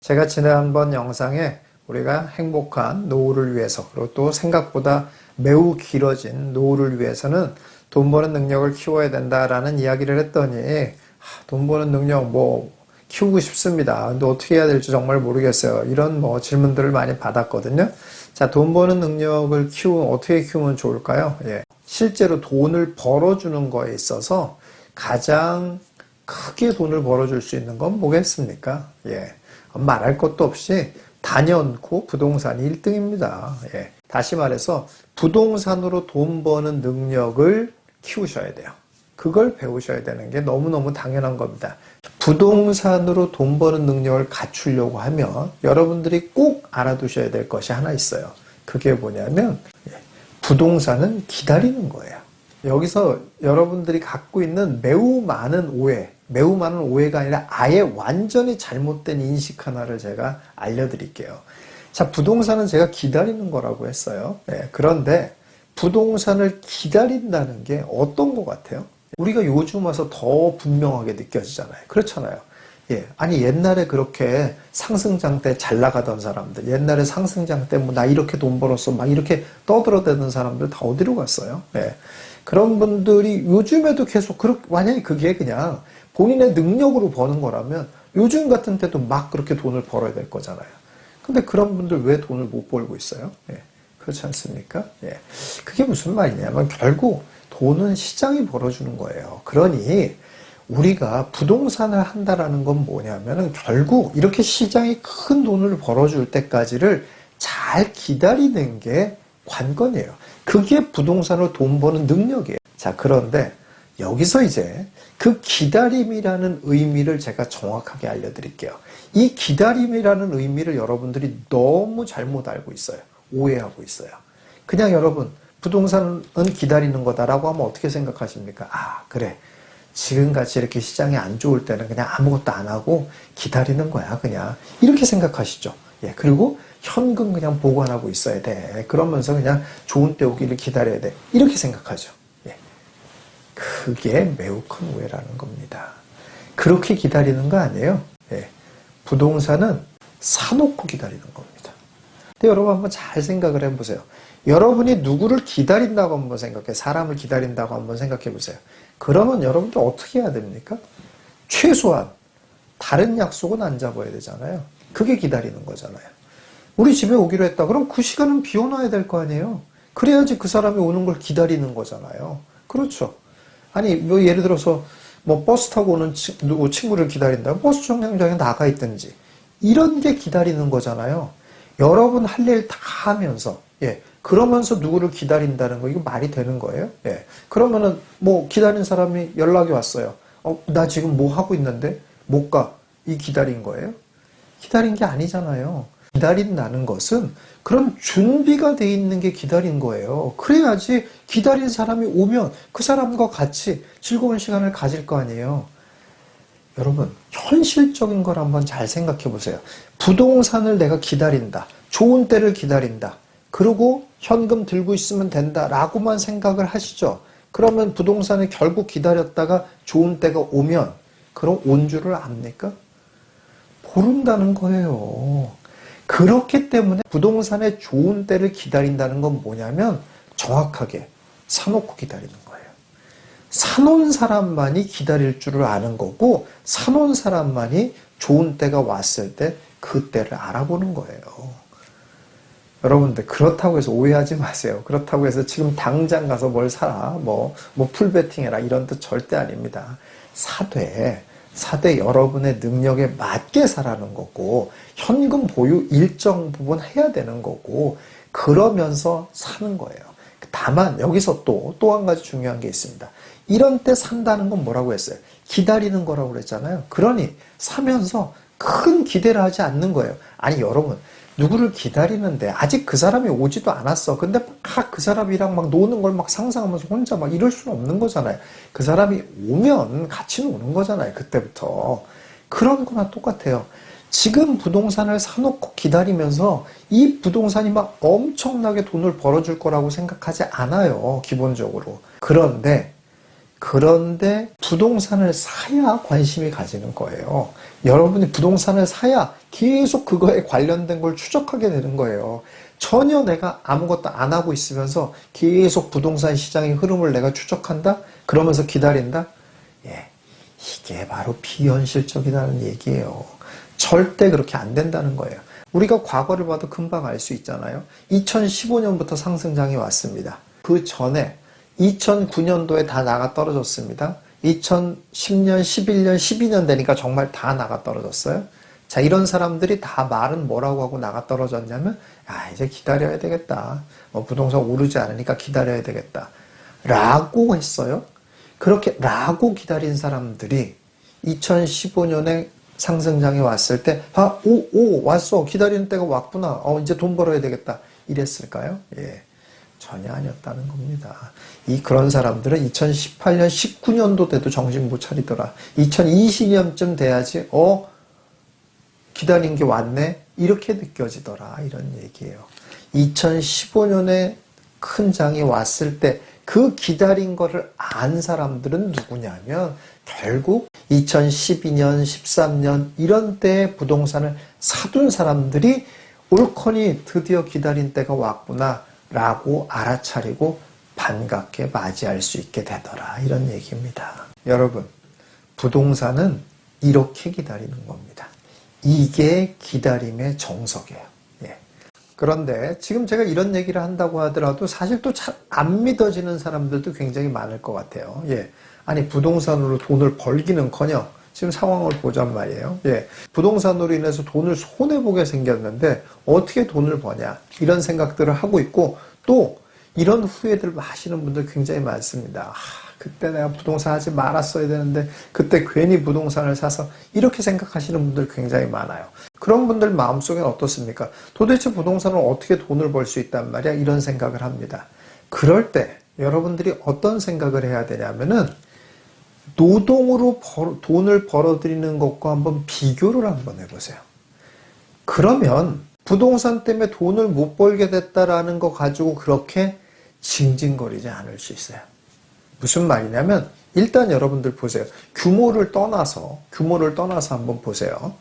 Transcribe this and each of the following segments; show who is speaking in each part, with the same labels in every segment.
Speaker 1: 제가 지난번 영상에 우리가 행복한 노후를 위해서, 그리고 또 생각보다 매우 길어진 노후를 위해서는 돈 버는 능력을 키워야 된다라는 이야기를 했더니 돈 버는 능력 키우고 싶습니다. 근데 어떻게 해야 될지 정말 모르겠어요. 이런 질문들을 많이 받았거든요. 자, 돈 버는 능력을 어떻게 키우면 좋을까요? 실제로 돈을 벌어주는 거에 있어서 가장 크게 돈을 벌어줄 수 있는 건 뭐겠습니까? 말할 것도 없이 단연코 부동산이 1등입니다. 다시 말해서 부동산으로 돈 버는 능력을 키우셔야 돼요. 그걸 배우셔야 되는 게 너무너무 당연한 겁니다. 부동산으로 돈 버는 능력을 갖추려고 하면 여러분들이 꼭 알아두셔야 될 것이 하나 있어요. 그게 뭐냐면 부동산은 기다리는 거예요. 여기서 여러분들이 갖고 있는 매우 많은 오해가 아니라 아예 완전히 잘못된 인식 하나를 제가 알려드릴게요. 자, 부동산은 제가 기다리는 거라고 했어요. 그런데 부동산을 기다린다는 게 어떤 것 같아요? 우리가 요즘 와서 더 분명하게 느껴지잖아요. 그렇잖아요. 아니 옛날에 그렇게 상승장 때 잘 나가던 사람들, 옛날에 상승장 때 나 이렇게 돈 벌었어 막 이렇게 떠들어대는 사람들 다 어디로 갔어요? 그런 분들이 요즘에도 계속 만약에 그게 그냥 본인의 능력으로 버는 거라면 요즘 같은 때도 막 그렇게 돈을 벌어야 될 거잖아요. 근데 그런 분들 왜 돈을 못 벌고 있어요? 그렇지 않습니까? 그게 무슨 말이냐면 결국 돈은 시장이 벌어주는 거예요. 그러니 우리가 부동산을 한다라는 건 뭐냐면은 결국 이렇게 시장이 큰 돈을 벌어줄 때까지를 잘 기다리는 게 관건이에요. 그게 부동산으로 돈 버는 능력이에요. 자, 그런데 여기서 이제 그 기다림이라는 의미를 제가 정확하게 알려드릴게요. 이 기다림이라는 의미를 여러분들이 너무 잘못 알고 있어요. 오해하고 있어요. 그냥 여러분, 부동산은 기다리는 거다라고 하면 어떻게 생각하십니까? 그래. 지금같이 이렇게 시장이 안 좋을 때는 그냥 아무것도 안 하고 기다리는 거야, 그냥. 이렇게 생각하시죠. 그리고 현금 그냥 보관하고 있어야 돼. 그러면서 그냥 좋은 때 오기를 기다려야 돼. 이렇게 생각하죠. 그게 매우 큰 오해라는 겁니다. 그렇게 기다리는 거 아니에요. 부동산은 사놓고 기다리는 겁니다. 근데 여러분 한번 잘 생각을 해보세요. 여러분이 누구를 기다린다고 한번 생각해, 사람을 기다린다고 한번 생각해 보세요. 그러면 여러분들 어떻게 해야 됩니까? 최소한 다른 약속은 안 잡아야 되잖아요. 그게 기다리는 거잖아요. 우리 집에 오기로 했다. 그럼 그 시간은 비워놔야 될 거 아니에요. 그래야지 그 사람이 오는 걸 기다리는 거잖아요. 그렇죠. 아니 예를 들어서 버스 타고 오는 친구를 기다린다. 버스 정류장에 나가 있든지 이런 게 기다리는 거잖아요. 여러분 할 일 다 하면서 그러면서 누구를 기다린다는 거 이거 말이 되는 거예요? 그러면은 기다린 사람이 연락이 왔어요. 나 지금 뭐 하고 있는데 못 가. 이 기다린 거예요? 기다린 게 아니잖아요. 기다린다는 것은 그런 준비가 돼 있는 게 기다린 거예요. 그래야지 기다린 사람이 오면 그 사람과 같이 즐거운 시간을 가질 거 아니에요. 여러분, 현실적인 걸 한번 잘 생각해 보세요. 부동산을 내가 기다린다. 좋은 때를 기다린다. 그리고 현금 들고 있으면 된다라고만 생각을 하시죠. 그러면 부동산을 결국 기다렸다가 좋은 때가 오면 그럼 온 줄을 압니까? 모른다는 거예요. 그렇기 때문에 부동산의 좋은 때를 기다린다는 건 뭐냐면 정확하게 사놓고 기다리는 거예요. 사놓은 사람만이 기다릴 줄을 아는 거고 사놓은 사람만이 좋은 때가 왔을 때 그 때를 알아보는 거예요. 여러분들 그렇다고 해서 오해하지 마세요. 그렇다고 해서 지금 당장 가서 뭘 사라 풀베팅 해라 이런 뜻 절대 아닙니다. 사되 여러분의 능력에 맞게 사라는 거고 현금 보유 일정 부분 해야 되는 거고 그러면서 사는 거예요. 다만 여기서 또 한 가지 중요한 게 있습니다. 이런 때 산다는 건 뭐라고 했어요? 기다리는 거라고 그랬잖아요. 그러니 사면서 큰 기대를 하지 않는 거예요. 아니 여러분 누구를 기다리는데 아직 그 사람이 오지도 않았어. 근데 막 그 사람이랑 노는 걸 상상하면서 혼자 이럴 수는 없는 거잖아요. 그 사람이 오면 같이 노는 거잖아요. 그때부터. 그런 거나 똑같아요. 지금 부동산을 사놓고 기다리면서 이 부동산이 엄청나게 돈을 벌어줄 거라고 생각하지 않아요. 기본적으로. 그런데 그런데 부동산을 사야 관심이 가지는 거예요. 여러분이 부동산을 사야 계속 그거에 관련된 걸 추적하게 되는 거예요. 전혀 내가 아무것도 안 하고 있으면서 계속 부동산 시장의 흐름을 내가 추적한다? 그러면서 기다린다? 예, 이게 바로 비현실적이라는 얘기예요. 절대 그렇게 안 된다는 거예요. 우리가 과거를 봐도 금방 알 수 있잖아요. 2015년부터 상승장이 왔습니다. 그 전에 2009년도에 다 나가 떨어졌습니다. 2010년, 11년, 12년 되니까 정말 다 나가 떨어졌어요. 자, 이런 사람들이 다 말은 뭐라고 하고 나가 떨어졌냐면, 이제 기다려야 되겠다. 부동산 오르지 않으니까 기다려야 되겠다. 라고 했어요. 그렇게 라고 기다린 사람들이 2015년에 상승장이 왔을 때, 왔어. 기다리는 때가 왔구나. 이제 돈 벌어야 되겠다. 이랬을까요? 예. 전혀 아니었다는 겁니다. 그런 사람들은 2018년, 19년도 때도 정신 못 차리더라. 2020년쯤 돼야지, 기다린 게 왔네? 이렇게 느껴지더라. 이런 얘기예요. 2015년에 큰 장이 왔을 때 그 기다린 거를 안 사람들은 누구냐면 결국 2012년, 13년 이런 때에 부동산을 사둔 사람들이 옳거니 드디어 기다린 때가 왔구나 라고 알아차리고 반갑게 맞이할 수 있게 되더라. 이런 얘기입니다. 여러분, 부동산은 이렇게 기다리는 겁니다. 이게 기다림의 정석이에요. 예. 그런데 지금 제가 이런 얘기를 한다고 하더라도 사실 또 잘 안 믿어지는 사람들도 굉장히 많을 것 같아요. 예. 아니, 부동산으로 돈을 벌기는커녕 지금 상황을 보잔 말이에요. 예. 부동산으로 인해서 돈을 손해보게 생겼는데 어떻게 돈을 버냐 이런 생각들을 하고 있고, 또 이런 후회들 하시는 분들 굉장히 많습니다. 그때 내가 부동산 하지 말았어야 되는데 그때 괜히 부동산을 사서, 이렇게 생각하시는 분들 굉장히 많아요. 그런 분들 마음속에는 어떻습니까? 도대체 부동산을 어떻게 돈을 벌 수 있단 말이야? 이런 생각을 합니다. 그럴 때 여러분들이 어떤 생각을 해야 되냐면은 노동으로 돈을 벌어들이는 것과 한번 비교를 한번 해보세요. 그러면 부동산 때문에 돈을 못 벌게 됐다라는 거 가지고 그렇게 징징거리지 않을 수 있어요. 무슨 말이냐면, 일단 여러분들 보세요. 규모를 떠나서 한번 보세요.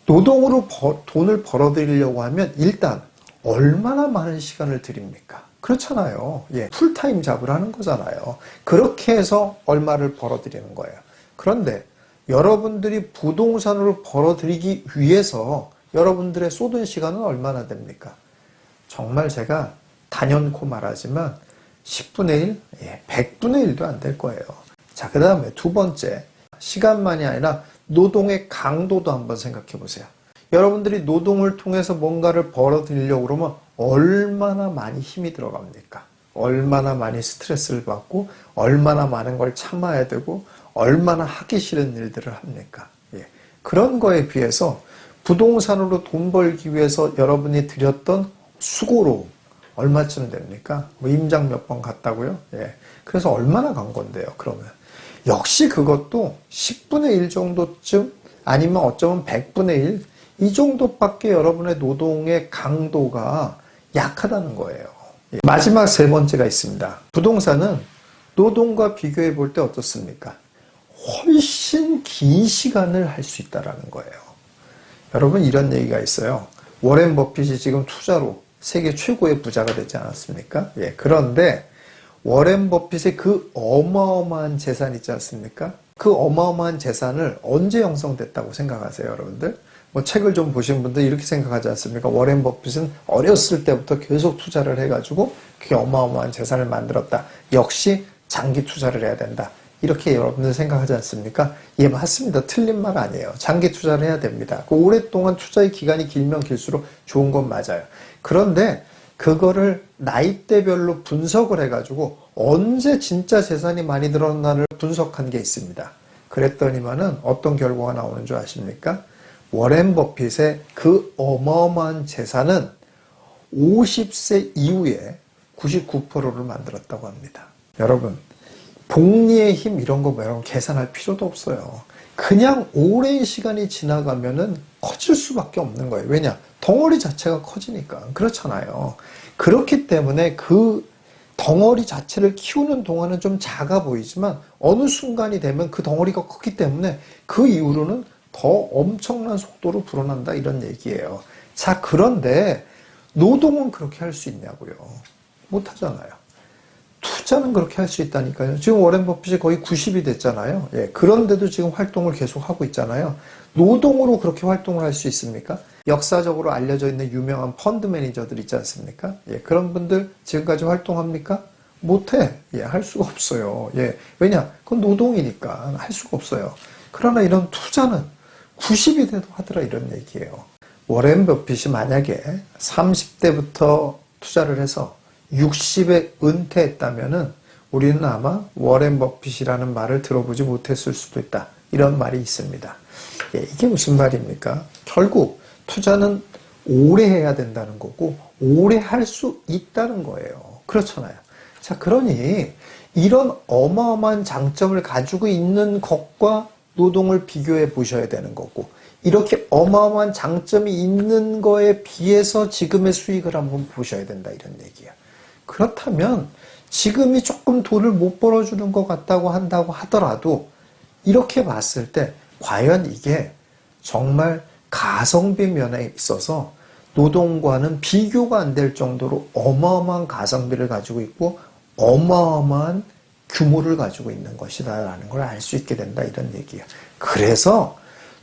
Speaker 1: 노동으로 돈을 벌어들이려고 하면 일단 얼마나 많은 시간을 들입니까? 그렇잖아요. 예, 풀타임 잡을 하는 거잖아요. 그렇게 해서 얼마를 벌어들이는 거예요. 그런데 여러분들이 부동산으로 벌어들이기 위해서 여러분들의 쏟은 시간은 얼마나 됩니까? 정말 제가 단연코 말하지만 10분의 1, 100분의 1도 안 될 거예요. 자, 그 다음에 두 번째, 시간만이 아니라 노동의 강도도 한번 생각해 보세요. 여러분들이 노동을 통해서 뭔가를 벌어들이려고 그러면 얼마나 많이 힘이 들어갑니까? 얼마나 많이 스트레스를 받고 얼마나 많은 걸 참아야 되고 얼마나 하기 싫은 일들을 합니까? 예. 그런 거에 비해서 부동산으로 돈 벌기 위해서 여러분이 들였던 수고로 얼마쯤 됩니까? 임장 몇 번 갔다고요? 예. 그래서 얼마나 간 건데요, 그러면? 역시 그것도 10분의 1 정도쯤, 아니면 어쩌면 100분의 1, 이 정도밖에 여러분의 노동의 강도가 약하다는 거예요. 예. 마지막 세 번째가 있습니다. 부동산은 노동과 비교해 볼 때 어떻습니까? 훨씬 긴 시간을 할 수 있다는 거예요. 여러분, 이런 얘기가 있어요. 워렌 버핏이 지금 투자로 세계 최고의 부자가 되지 않았습니까? 예. 그런데 워렌 버핏의 그 어마어마한 재산 있지 않습니까? 그 어마어마한 재산을 언제 형성됐다고 생각하세요, 여러분들? 책을 좀 보신 분들 이렇게 생각하지 않습니까? 워렌 버핏은 어렸을 때부터 계속 투자를 해가지고 그게 어마어마한 재산을 만들었다. 역시 장기 투자를 해야 된다. 이렇게 여러분들 생각하지 않습니까? 예, 맞습니다. 틀린 말 아니에요. 장기 투자를 해야 됩니다. 오랫동안 투자의 기간이 길면 길수록 좋은 건 맞아요. 그런데 그거를 나이대별로 분석을 해가지고 언제 진짜 재산이 많이 늘어나를 분석한 게 있습니다. 그랬더니만은 어떤 결과가 나오는 줄 아십니까? 워렌 버핏의 그 어마어마한 재산은 50세 이후에 99%를 만들었다고 합니다. 여러분, 복리의 힘 이런 거 여러분 계산할 필요도 없어요. 그냥 오랜 시간이 지나가면은 커질 수밖에 없는 거예요. 왜냐? 덩어리 자체가 커지니까. 그렇잖아요. 그렇기 때문에 그 덩어리 자체를 키우는 동안은 좀 작아 보이지만 어느 순간이 되면 그 덩어리가 컸기 때문에 그 이후로는 더 엄청난 속도로 불어난다 이런 얘기예요. 자, 그런데 노동은 그렇게 할 수 있냐고요. 못하잖아요. 투자는 그렇게 할 수 있다니까요. 지금 워렌 버핏이 거의 90이 됐잖아요. 예, 그런데도 지금 활동을 계속 하고 있잖아요. 노동으로 그렇게 활동을 할 수 있습니까? 역사적으로 알려져 있는 유명한 펀드 매니저들 있지 않습니까? 예, 그런 분들 지금까지 활동합니까? 못해. 예, 할 수가 없어요. 예, 왜냐? 그건 노동이니까 할 수가 없어요. 그러나 이런 투자는 90이 돼도 하더라 이런 얘기예요. 워렌 버핏이 만약에 30대부터 투자를 해서 60에 은퇴했다면은 우리는 아마 워렌 버핏이라는 말을 들어보지 못했을 수도 있다. 이런 말이 있습니다. 예, 이게 무슨 말입니까? 결국 투자는 오래 해야 된다는 거고 오래 할 수 있다는 거예요. 그렇잖아요. 자, 그러니 이런 어마어마한 장점을 가지고 있는 것과 노동을 비교해 보셔야 되는 거고 이렇게 어마어마한 장점이 있는 거에 비해서 지금의 수익을 한번 보셔야 된다 이런 얘기예요. 그렇다면 지금이 조금 돈을 못 벌어주는 것 같다고 한다고 하더라도 이렇게 봤을 때 과연 이게 정말 가성비 면에 있어서 노동과는 비교가 안 될 정도로 어마어마한 가성비를 가지고 있고 어마어마한 규모를 가지고 있는 것이다라는 걸 알 수 있게 된다 이런 얘기예요. 그래서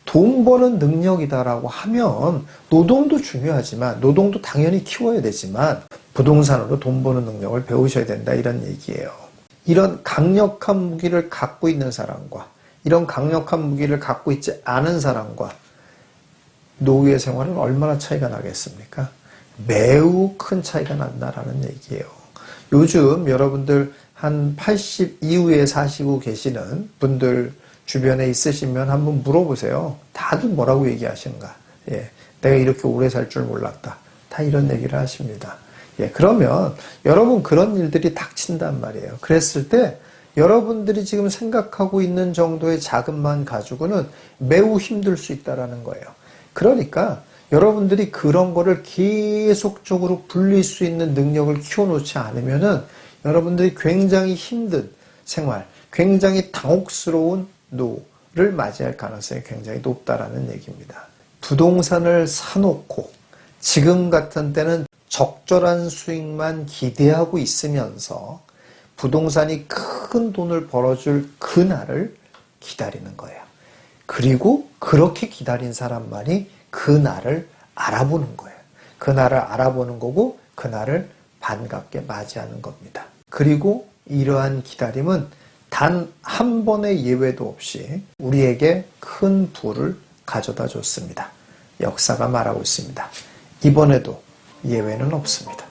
Speaker 1: 돈 버는 능력이다라고 하면 노동도 중요하지만 노동도 당연히 키워야 되지만 부동산으로 돈 버는 능력을 배우셔야 된다 이런 얘기예요. 이런 강력한 무기를 갖고 있는 사람과 이런 강력한 무기를 갖고 있지 않은 사람과 노후의 생활은 얼마나 차이가 나겠습니까? 매우 큰 차이가 난다라는 얘기예요. 요즘 여러분들 한 80 이후에 사시고 계시는 분들 주변에 있으시면 한번 물어보세요. 다들 뭐라고 얘기하시는가? 예, 내가 이렇게 오래 살 줄 몰랐다. 다 이런 얘기를 하십니다. 예, 그러면 여러분 그런 일들이 닥친단 말이에요. 그랬을 때 여러분들이 지금 생각하고 있는 정도의 자금만 가지고는 매우 힘들 수 있다는 거예요. 그러니까 여러분들이 그런 거를 계속적으로 불릴 수 있는 능력을 키워놓지 않으면은 여러분들이 굉장히 힘든 생활, 굉장히 당혹스러운 노후를 맞이할 가능성이 굉장히 높다라는 얘기입니다. 부동산을 사놓고 지금 같은 때는 적절한 수익만 기대하고 있으면서 부동산이 큰 돈을 벌어줄 그날을 기다리는 거예요. 그리고 그렇게 기다린 사람만이 그날을 알아보는 거예요. 그날을 알아보는 거고 그날을 반갑게 맞이하는 겁니다. 그리고 이러한 기다림은 단 한 번의 예외도 없이 우리에게 큰 부를 가져다 줬습니다. 역사가 말하고 있습니다. 이번에도 예외는 없습니다.